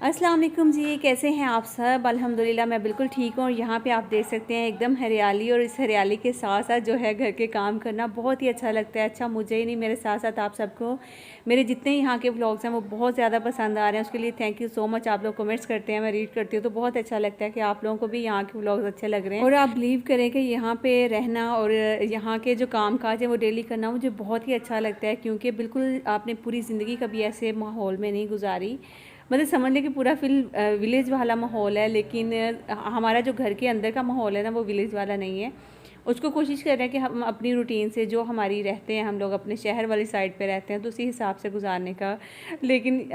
अस्सलाम वालेकुम जी, कैसे हैं आप सब। अल्हम्दुलिल्लाह मैं बिल्कुल ठीक हूँ। और यहाँ पे आप देख सकते हैं एकदम हरियाली, और इस हरियाली के साथ साथ जो है घर के काम करना बहुत ही अच्छा लगता है। अच्छा मुझे ही नहीं, मेरे साथ साथ आप सबको मेरे जितने यहाँ के व्लॉग्स हैं वो बहुत ज़्यादा पसंद आ रहे हैं। उसके लिए थैंक यू सो मच। आप लोग कमेंट्स करते हैं, मैं रीड करती हूँ तो बहुत अच्छा लगता है कि आप लोगों को भी यहाँ के व्लॉग्स अच्छे लग रहे हैं। और आप बिलीव करें कि यहाँ पर रहना और यहाँ के जो काम काज है वो डेली करना मुझे बहुत ही अच्छा लगता है, क्योंकि बिल्कुल आपने पूरी ज़िंदगी कभी ऐसे माहौल में नहीं गुजारी। मतलब समझ लें कि पूरा विलेज वाला माहौल है, लेकिन हमारा जो घर के अंदर का माहौल है ना वो विलेज वाला नहीं है। उसको कोशिश कर रहे हैं कि हम अपनी रूटीन से जो हमारी रहते हैं, हम लोग अपने शहर वाली साइड पे रहते हैं तो उसी हिसाब से गुजारने का। लेकिन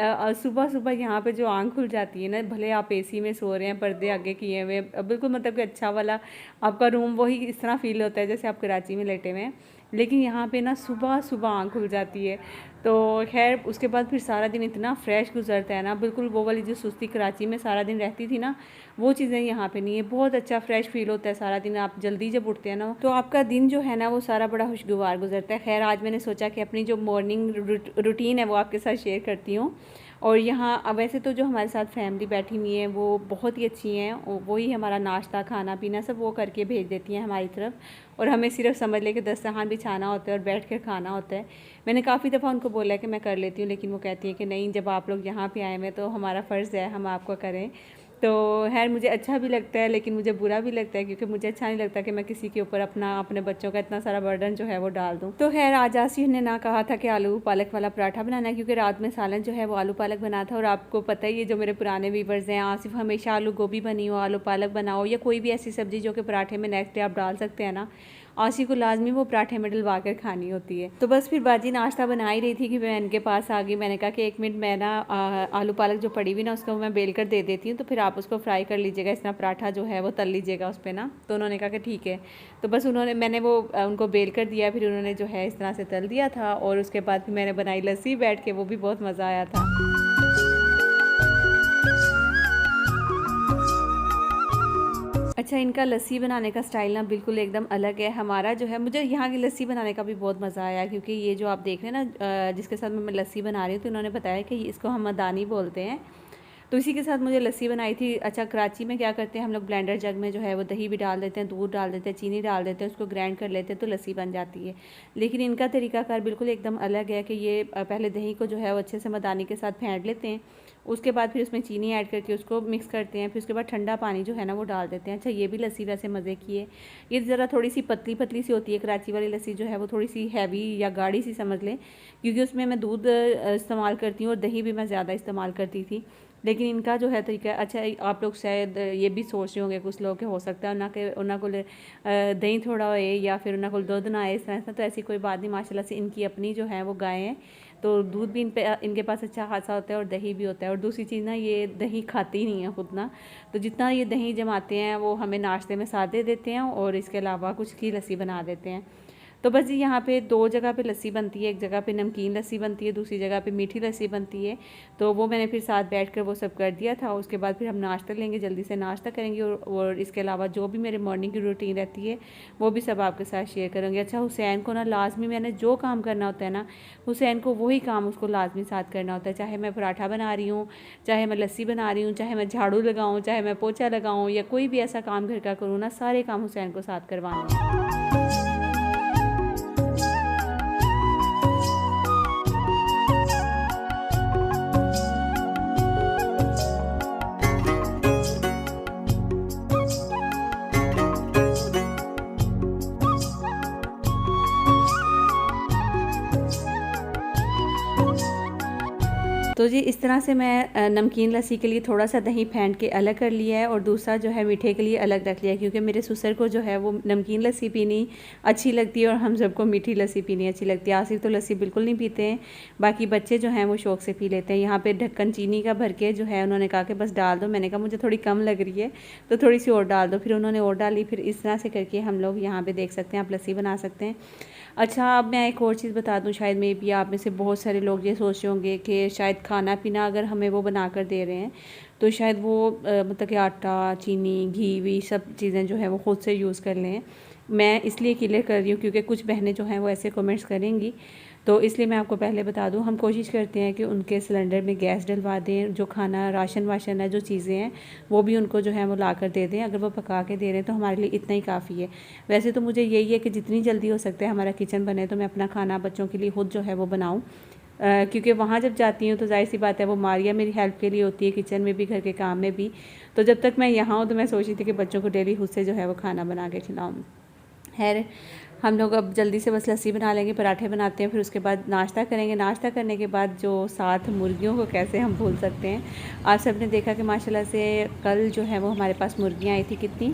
सुबह सुबह यहाँ पे जो आँख खुल जाती है ना, भले आप एसी में सो रहे हैं, पर्दे आगे किए हुए, बिल्कुल मतलब कि अच्छा वाला आपका रूम वही इस तरह फील होता है जैसे आप कराची में लेटे हुए हैं। लेकिन यहाँ पे ना सुबह सुबह आँख खुल जाती है। तो खैर उसके बाद फिर सारा दिन इतना फ्रेश गुजरता है ना, बिल्कुल वो वाली जो सुस्ती कराची में सारा दिन रहती थी ना वो चीज़ें यहाँ पे नहीं है। बहुत अच्छा फ्रेश फील होता है सारा दिन। आप जल्दी जब उठते हैं ना तो आपका दिन जो है ना वो सारा बड़ा खुशगवार गुजरता है। खैर आज मैंने सोचा कि अपनी जो मॉर्निंग रूटीन है वो आपके साथ शेयर करती हूँ। और यहाँ वैसे तो जो हमारे साथ फैमिली बैठी हुई है वो बहुत ही अच्छी हैं, वही हमारा नाश्ता खाना पीना सब वो करके भेज देती हैं हमारी तरफ। और हमें सिर्फ समझ ले कि दस्तरखान बिछाना होता है और बैठ कर खाना होता है। मैंने काफ़ी दफ़ा उनको बोला है कि मैं कर लेती हूँ, लेकिन वो कहती है कि नहीं, जब आप लोग यहाँ पे आए हैं तो हमारा फ़र्ज़ है हम आपको करें। तो खैर मुझे अच्छा भी लगता है लेकिन मुझे बुरा भी लगता है, क्योंकि मुझे अच्छा नहीं लगता कि मैं किसी के ऊपर अपने बच्चों का इतना सारा बर्डन जो है वो डाल दूँ। तो खैर आज आसिफ ने ना कहा था कि आलू पालक वाला पराठा बनाना है, क्योंकि रात में सालन जो है वो आलू पालक बना था। और आपको पता ही है जो मेरे पुराने व्यूवर्स हैं, आसिफ हमेशा आलू गोभी बनी हो, आलू पालक बनाओ या कोई भी ऐसी सब्ज़ी जो कि पराठे में नेक्स्ट डे आप डाल सकते हैं ना, आसिफ को लाजमी वो पराठे में डलवा कर खानी होती है। तो बस फिर बाजी नाश्ता बना ही रही थी कि मैं इनके पास आ गई। मैंने कहा कि 1 मिनट मैं ना आलू पालक जो पड़ी हुई ना उसको मैं बेल कर दे देती हूँ, तो फिर आप उसको फ्राई कर लीजिएगा, इस तरह पराठा जो है वो तल लीजिएगा उस पर ना। तो उन्होंने कहा कि ठीक है। तो बस मैंने वो उनको बेल कर दिया, फिर उन्होंने जो है इस तरह से तल दिया था। और उसके बाद फिर मैंने बनाई लस्सी बैठ के, वो भी बहुत मज़ा आया था। अच्छा इनका लस्सी बनाने का स्टाइल ना बिल्कुल एकदम अलग है। हमारा जो है, मुझे यहाँ की लस्सी बनाने का भी बहुत मज़ा आया, क्योंकि ये जो आप देख रहे हैं ना जिसके साथ मैं लस्सी बना रही हूँ, तो उन्होंने बताया कि इसको हम मदानी बोलते हैं। तो इसी के साथ मुझे लस्सी बनाई थी। अच्छा कराची में क्या करते हैं हम लोग, ब्लेंडर जग में जो है वो दही भी डाल देते हैं, दूध डाल देते हैं, चीनी डाल देते हैं, उसको ग्राइंड कर लेते हैं तो लस्सी बन जाती है। लेकिन इनका तरीकाकार बिल्कुल एकदम अलग है कि ये पहले दही को जो है वो अच्छे से मदानी के साथ फेंट लेते हैं, उसके बाद फिर उसमें चीनी ऐड करके उसको मिक्स करते हैं, फिर उसके बाद ठंडा पानी जो है ना वो डाल देते हैं। अच्छा ये भी लस्सी वैसे मज़े की है। ये ज़रा थोड़ी सी पतली पतली सी होती है, कराची वाली लस्सी जो है वो थोड़ी सी हैवी या गाढ़ी सी समझ लें, क्योंकि उसमें मैं दूध इस्तेमाल करती हूँ और दही भी मैं ज़्यादा इस्तेमाल करती थी। लेकिन इनका जो है तरीका अच्छा, आप लोग शायद ये भी सोच रहे होंगे कुछ लोग कि हो सकता है उन्होंने को दही थोड़ा होए या फिर उन्होंने को दूध ना आए इस तरह से। तो ऐसी कोई बात नहीं, माशाल्लाह से इनकी अपनी जो है वो गाय हैं, तो दूध भी इनके पास अच्छा खासा होता है और दही भी होता है। और दूसरी चीज़ ना, ये दही खाती ही नहीं है खुद ना, तो जितना ये दही जमाते हैं वो हमें नाश्ते में साथ दे देते हैं और इसके अलावा कुछ की लस्सी बना देते हैं। तो बस यहाँ पे 2 जगह पे लस्सी बनती है, एक जगह पे नमकीन लस्सी बनती है, दूसरी जगह पे मीठी लस्सी बनती है। तो वो मैंने फिर साथ बैठकर वो सब कर दिया था। उसके बाद फिर हम नाश्ता लेंगे, जल्दी से नाश्ता करेंगे और इसके अलावा जो भी मेरे मॉर्निंग की रूटीन रहती है वो भी सब आपके साथ शेयर करूँगी। अच्छा हुसैन को ना लाजमी मैंने जो काम करना होता है ना, हुसैन को वही काम उसको लाजमी साथ करना होता है। चाहे मैं पराठा बना रही हूँ, चाहे मैं लस्सी बना रही हूँ, चाहे मैं झाड़ू लगाऊँ, चाहे मैं पोछा लगाऊँ या कोई भी ऐसा काम घर का करूँ ना, सारे काम हुसैन को साथ करवाने हैं। तो जी इस तरह से मैं नमकीन लस्सी के लिए थोड़ा सा दही फेंट के अलग कर लिया है और दूसरा जो है मीठे के लिए अलग रख लिया है, क्योंकि मेरे ससुर को जो है वो नमकीन लस्सी पीनी अच्छी लगती है और हम सबको मीठी लस्सी पीनी अच्छी लगती है। आसिफ तो लस्सी बिल्कुल नहीं पीते हैं, बाकी बच्चे जो हैं वो शौक़ से पी लेते हैं। यहाँ पर ढक्कन चीनी का भर के जो है उन्होंने कहा कि बस डाल दो, मैंने कहा मुझे थोड़ी कम लग रही है तो थोड़ी सी और डाल दो, फिर उन्होंने और डाली। फिर इस तरह से करके हम लोग यहाँ पर देख सकते हैं आप लस्सी बना सकते हैं। अच्छा अब मैं एक और चीज़ बता दूं, शायद मे भी आप में से बहुत सारे लोग ये सोच रहे होंगे कि शायद खाना पीना अगर हमें वो बना कर दे रहे हैं तो शायद वो मतलब कि आटा चीनी घी वी सब चीज़ें जो है वो ख़ुद से यूज़ कर लें। मैं इसलिए क्लियर कर रही हूँ क्योंकि कुछ बहनें जो हैं वो ऐसे कमेंट्स करेंगी। तो इसलिए मैं आपको पहले बता दूं, हम कोशिश करते हैं कि उनके सिलेंडर में गैस डलवा दें, जो खाना राशन वाशन है, जो चीज़ें हैं वो भी उनको जो है वो ला कर दे दें। अगर वो पका के दे रहे हैं तो हमारे लिए इतना ही काफ़ी है। वैसे तो मुझे यही है कि जितनी जल्दी हो सकता है हमारा किचन बने तो मैं अपना खाना बच्चों के लिए खुद जो है वो बनाऊँ, क्योंकि वहाँ जब जाती हूँ तो जाहिर सी बात है वो मारिया मेरी हेल्प के लिए होती है, किचन में भी घर के काम में भी। तो जब तक मैं यहाँ हूँ तो मैं सोच रही थी कि बच्चों को डेली खुद से जो है वो खाना बना के खिलाऊँ। खैर हम लोग अब जल्दी से बस लस्सी बना लेंगे, पराठे बनाते हैं, फिर उसके बाद नाश्ता करेंगे। नाश्ता करने के बाद जो 7 मुर्गियों को कैसे हम भूल सकते हैं। आप सब ने देखा कि माशाल्लाह से कल जो है वो हमारे पास मुर्गियाँ आई थी, कितनी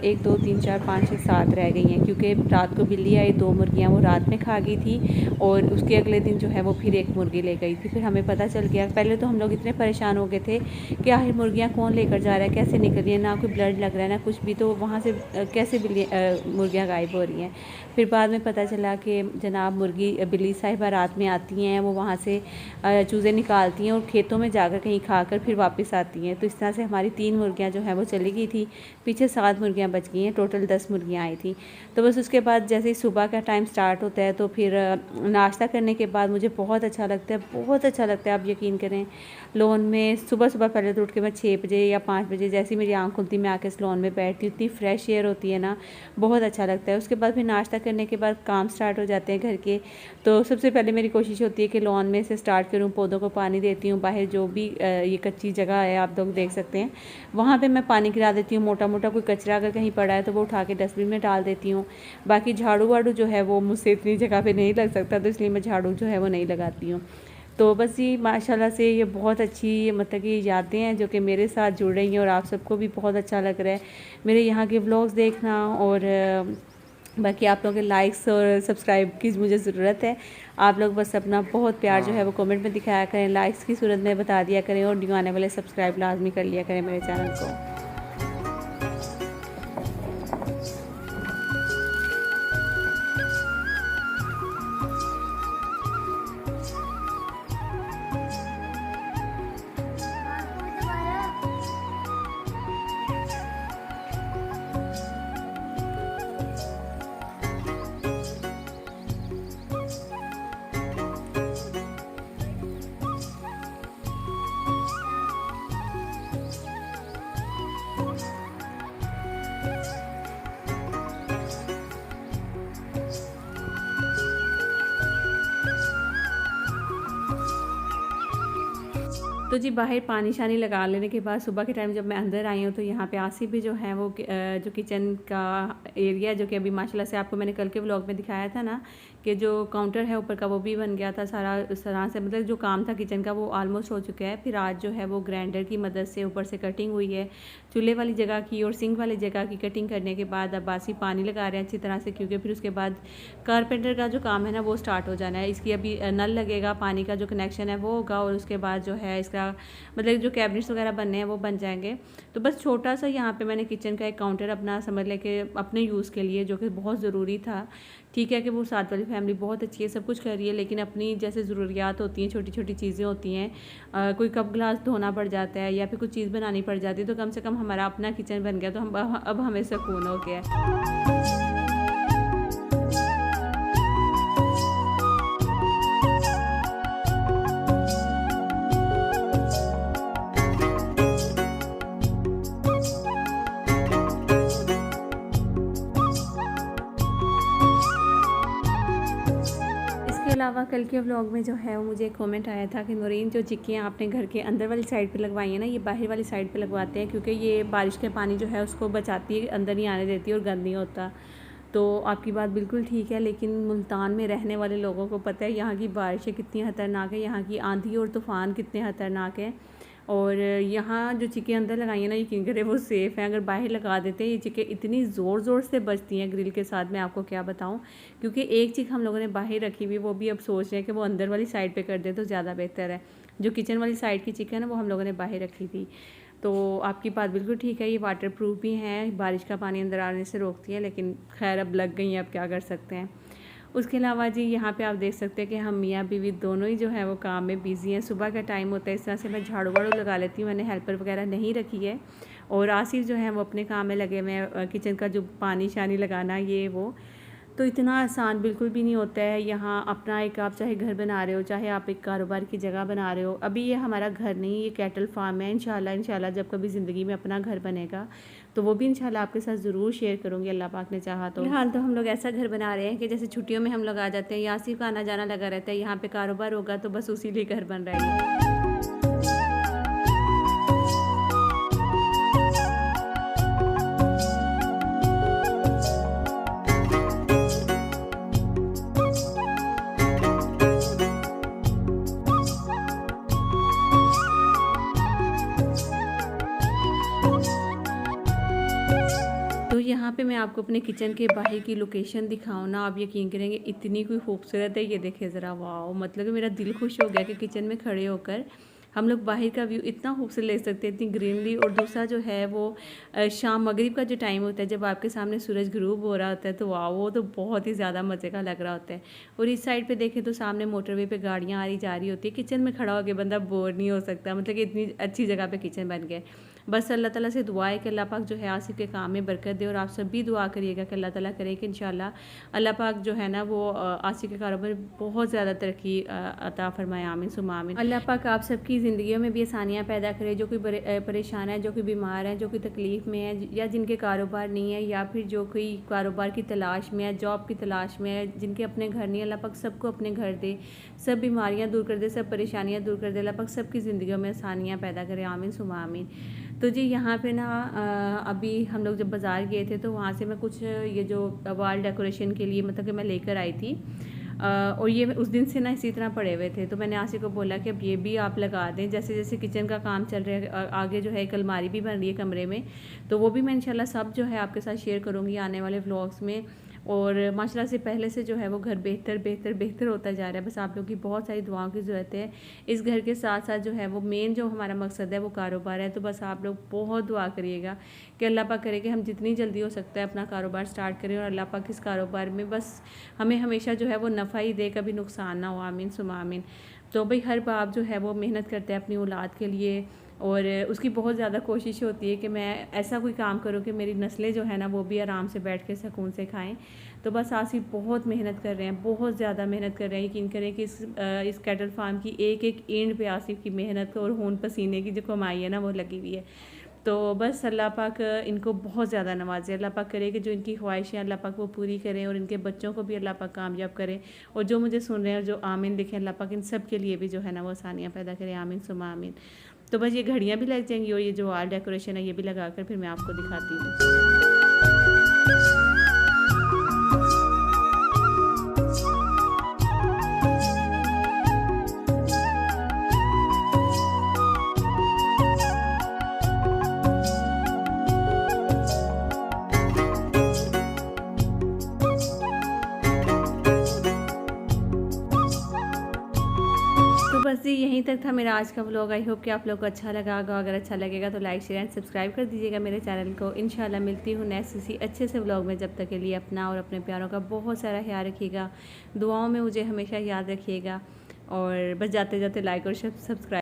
1 2 3 4 5 6 7 रह गई हैं, क्योंकि रात को बिल्ली आई, 2 मुर्गियाँ वो रात में खा गई थी और उसके अगले दिन जो है वो फिर 1 मुर्गी ले गई थी। फिर हमें पता चल गया, पहले तो हम लोग इतने परेशान हो गए थे कि आखिर मुर्गियाँ कौन लेकर जा रहा है, कैसे निकल रही है, ना कोई ब्लड लग रहा है ना कुछ भी, तो वहाँ से कैसे मुर्गियाँ गायब हो रही हैं। फिर बाद में पता चला कि जनाब बिल्ली साहिबा रात में आती हैं, वो वहाँ से चूज़े निकालती हैं और खेतों में जाकर कहीं खाकर फिर वापस आती हैं। तो इस तरह से हमारी 3 मुर्गियाँ जो हैं वो चली गई थी, पीछे 7 मुर्गियाँ बच गई हैं, टोटल 10 मुर्गियाँ आई थी। तो बस उसके बाद जैसे ही सुबह का टाइम स्टार्ट होता है तो फिर नाश्ता करने के बाद मुझे बहुत अच्छा लगता है, बहुत अच्छा लगता है, आप यकीन करें। लॉन में सुबह सुबह पहले तो उठ के मैं 6 बजे या 5 बजे जैसे ही मेरी आँख खुलती मैं आके इस लॉन में बैठती हूँ, इतनी फ्रेश एयर होती है ना, बहुत अच्छा लगता है। उसके बाद फिर नाश्ता करने के बाद काम स्टार्ट हो जाते हैं घर के। तो सबसे पहले मेरी कोशिश होती है कि लॉन में से स्टार्ट करूँ, पौधों को पानी देती हूँ। बाहर जो भी ये कच्ची जगह है आप लोग देख सकते हैं, वहाँ पे मैं पानी गिरा देती हूँ। मोटा मोटा कोई कचरा अगर कहीं पड़ा है तो वो उठा के डस्टबिन में डाल देती हूँ। बाकी झाड़ू वाड़ू जो है वो मुझसे इतनी जगह पे नहीं लग सकता, तो इसलिए मैं झाड़ू जो है वो नहीं लगाती हूँ। तो बस ये माशाल्लाह से ये बहुत अच्छी मतलब कि यादें हैं जो कि मेरे साथ जुड़ रही हैं और आप सबको भी बहुत अच्छा लग रहा है मेरे यहाँ के व्लॉग्स देखना। और बाकी आप लोगों के लाइक्स और सब्सक्राइब की मुझे ज़रूरत है। आप लोग बस अपना बहुत प्यार जो है वो कमेंट में दिखाया करें, लाइक्स की सूरत में बता दिया करें और न्यू आने वाले सब्सक्राइब लाजमी कर लिया करें मेरे चैनल को। तो जी बाहर पानी शानी लगा लेने के बाद सुबह के टाइम जब मैं अंदर आई हूँ तो यहाँ पे आसिफ भी जो है वो जो किचन का एरिया जो कि अभी माशाल्लाह से आपको मैंने कल के व्लॉग में दिखाया था ना कि जो काउंटर है ऊपर का वो भी बन गया था सारा उस तरह से, मतलब जो काम था किचन का वो ऑलमोस्ट हो चुका है। फिर आज जो है वो ग्राइंडर की मदद से ऊपर से कटिंग हुई है, चूल्हे वाली जगह की और सिंक वाली जगह की कटिंग करने के बाद अब बासी पानी लगा रहे हैं अच्छी तरह से, क्योंकि फिर उसके बाद कारपेंटर का जो काम है ना वो स्टार्ट हो जाना है। इसकी अभी नल लगेगा, पानी का जो कनेक्शन है वो होगा और उसके बाद जो है इसका मतलब जो कैबिनेट्स वगैरह बनने हैं वो बन जाएंगे। तो बस छोटा सा यहाँ पे मैंने किचन का एक काउंटर अपना समझ लें कि अपने यूज़ के लिए, जो कि बहुत ज़रूरी था। ठीक है कि वो साथ वाली फैमिली बहुत अच्छी है, सब कुछ कर रही है, लेकिन अपनी जैसे ज़रूरियात होती हैं, छोटी छोटी चीज़ें होती हैं, कोई कप ग्लास धोना पड़ जाता है या फिर कुछ चीज़ बनानी पड़ जाती है, तो कम से कम हमारा अपना किचन बन गया तो हम अब हमें सुकून हो गया है। इसके अलावा कल के व्लॉग में जो है वो मुझे एक कमेंट आया था कि नूरीन जो चिक्कियाँ आपने घर के अंदर वाली साइड पे लगवाई है ना, ये बाहर वाली साइड पे लगवाते हैं क्योंकि ये बारिश के पानी जो है उसको बचाती है, अंदर नहीं आने देती और गंद नहीं होता। तो आपकी बात बिल्कुल ठीक है, लेकिन मुल्तान में रहने वाले लोगों को पता है यहाँ की बारिशें कितनी ख़तरनाक है, यहाँ की आंधी और तूफ़ान कितने ख़तरनाक हैं। और यहाँ जो चिकें अंदर लगाई हैं ना, यकीन करें वो सेफ़ हैं। अगर बाहर लगा देते हैं ये चिकें इतनी ज़ोर ज़ोर से बजती हैं ग्रिल के साथ, मैं आपको क्या बताऊँ। क्योंकि एक चिक हम लोगों ने बाहर रखी हुई, वो भी अब सोच रहे हैं कि वो अंदर वाली साइड पे कर दें तो ज़्यादा बेहतर है। जो किचन वाली साइड की चिक है ना वो हम लोगों ने बाहर रखी थी। तो आपकी बात बिल्कुल ठीक है, ये वाटर प्रूफ भी हैं, बारिश का पानी अंदर आने से रोकती है, लेकिन खैर अब लग गई हैं, अब क्या कर सकते हैं। उसके अलावा जी यहाँ पे आप देख सकते हैं कि हम मियाँ बीवी दोनों ही जो है वो काम में बिज़ी हैं। सुबह का टाइम होता है, इस तरह से मैं झाड़ू वाड़ू लगा लेती हूँ, मैंने हेल्पर वगैरह नहीं रखी है। और आसिफ जो है वो अपने काम में लगे हुए हैं, किचन का जो पानी शानी लगाना ये वो। तो इतना आसान बिल्कुल भी नहीं होता है। यहाँ अपना एक आप चाहे घर बना रहे हो, चाहे आप एक कारोबार की जगह बना रहे हो। अभी ये हमारा घर नहीं, ये कैटल फार्म है। इंशाल्लाह जब कभी ज़िंदगी में अपना घर बनेगा तो वो भी इंशाल्लाह आपके साथ ज़रूर शेयर करूँगी, अल्लाह पाक ने चाहा तो। फिलहाल तो हम लोग ऐसा घर बना रहे हैं कि जैसे छुट्टियों में हम लोग आ जाते हैं, यासिफ का आना जाना लगा रहता है। यहाँ पर कारोबार होगा तो बस उसी लिए घर बन रहा है। तो यहाँ पे मैं आपको अपने किचन के बाहर की लोकेशन दिखाऊँ ना, आप यकीन करेंगे इतनी कोई खूबसूरत है। ये देखें ज़रा, वाह, मतलब कि मेरा दिल खुश हो गया कि किचन में खड़े होकर हम लोग बाहर का व्यू इतना खूबसूरत ले सकते हैं, इतनी ग्रीनरी। और दूसरा जो है वो शाम मगरिब का जो टाइम होता है, जब आपके सामने सूरज ग्रूब हो रहा होता है, तो वाह, वो तो बहुत ही ज़्यादा मज़े का लग रहा होता है। और इस साइड पे देखें तो सामने मोटरवे पे गाड़ियाँ आ रही जा रही होती है। किचन में खड़ा होकर बंदा बोर नहीं हो सकता, मतलब कि इतनी अच्छी जगह पर किचन बन गया। बस अल्लाह ताला से दुआ है कि अल्लाह पाक जो है आसिफ के काम में बरकत दे। और आप सब भी दुआ करिएगा कि अल्लाह ताला करे कि इंशाल्लाह अल्लाह पाक जो है ना वो आसिफ के कारोबार में बहुत ज़्यादा तरक्की अता फरमाए, आमीन सुम्मा आमीन। अल्लाह पाक आप सबकी ज़िंदगियों में भी आसानियाँ पैदा करे, जो कोई परेशान है, जो कोई बीमार है, जो कोई तकलीफ़ में है, या जिनके कारोबार नहीं है, या फिर जो कोई कारोबार की तलाश में है, जॉब की तलाश में है, जिनके अपने घर नहीं है, अल्लाह पाक सबको अपने घर दे, सब बीमारियाँ दूर कर दे, सब परेशानियाँ दूर कर दे। अल्लाह पाक सबकी ज़िंदगियों में आसानियाँ पैदा करे, आमीन सुम्मा आमीन। तो जी यहाँ पे ना अभी हम लोग जब बाज़ार गए थे तो वहाँ से मैं कुछ ये जो वॉल डेकोरेशन के लिए मतलब कि मैं लेकर आई थी। और ये उस दिन से ना इसी तरह पड़े हुए थे, तो मैंने आसिफ को बोला कि अब ये भी आप लगा दें। जैसे जैसे किचन का काम चल रहा है, आगे जो है एक अलमारी भी बन रही है कमरे में, तो वो भी मैं इंशाल्लाह सब जो है आपके साथ शेयर करूँगी आने वाले व्लॉग्स में। और माशाल्लाह से पहले से जो है वो घर बेहतर बेहतर बेहतर होता जा रहा है। बस आप लोगों की बहुत सारी दुआओं की ज़रूरत है। इस घर के साथ साथ जो है वो मेन जो हमारा मकसद है वो कारोबार है। तो बस आप लोग बहुत दुआ करिएगा कि अल्लाह पाक करे कि हम जितनी जल्दी हो सकता है अपना कारोबार स्टार्ट करें, और अल्लाह पाक इस कारोबार में बस हमें हमेशा जो है वो नफ़ा ही दे, कभी नुकसान ना हो, आमीन सुमा आमीन। तो भाई हर बाप जो है वो मेहनत करते हैं अपनी औलाद के लिए, और उसकी बहुत ज़्यादा कोशिश होती है कि मैं ऐसा कोई काम करूं कि मेरी नस्लें जो है ना वो भी आराम से बैठ के सुकून से खाएं। तो बस आसिफ बहुत मेहनत कर रहे हैं, बहुत ज़्यादा मेहनत कर रहे हैं। यकीन करें कि इस कैटल फार्म की एक एक ईंट पे आसिफ की मेहनत और खून पसीने की जो कमाई है ना वो लगी हुई है। तो बस अल्लाह पाक इनको बहुत ज़्यादा नवाजे। अल्लाह पाक करे कि जो इनकी ख्वाहिशें अल्लाह पाक वो पूरी करें, और इनके बच्चों को भी अल्लाह पाक कामयाब करें। और जो मुझे सुन रहे हैं और जो आमीन लिखें, अल्लाह पाक इन सब के लिए भी जो है ना वो आसानियाँ पैदा करें, आमीन सुमा आमीन। तो बस ये घड़ियाँ भी लग जाएंगी, और ये जो वॉल डेकोरेशन है ये भी लगा कर फिर मैं आपको दिखाती हूँ। तो बस जी यहीं तक था मेरा आज का व्लॉग। आई होप कि आप लोग को अच्छा लगा होगा। अगर अच्छा लगेगा तो लाइक शेयर एंड सब्सक्राइब कर दीजिएगा मेरे चैनल को। इंशाल्लाह मिलती हूँ नेक्स्ट किसी अच्छे से व्लॉग में। जब तक के लिए अपना और अपने प्यारों का बहुत सारा ख्याल रखिएगा, दुआओं में मुझे हमेशा याद रखिएगा। और बस जाते जाते लाइक और सब्सक्राइब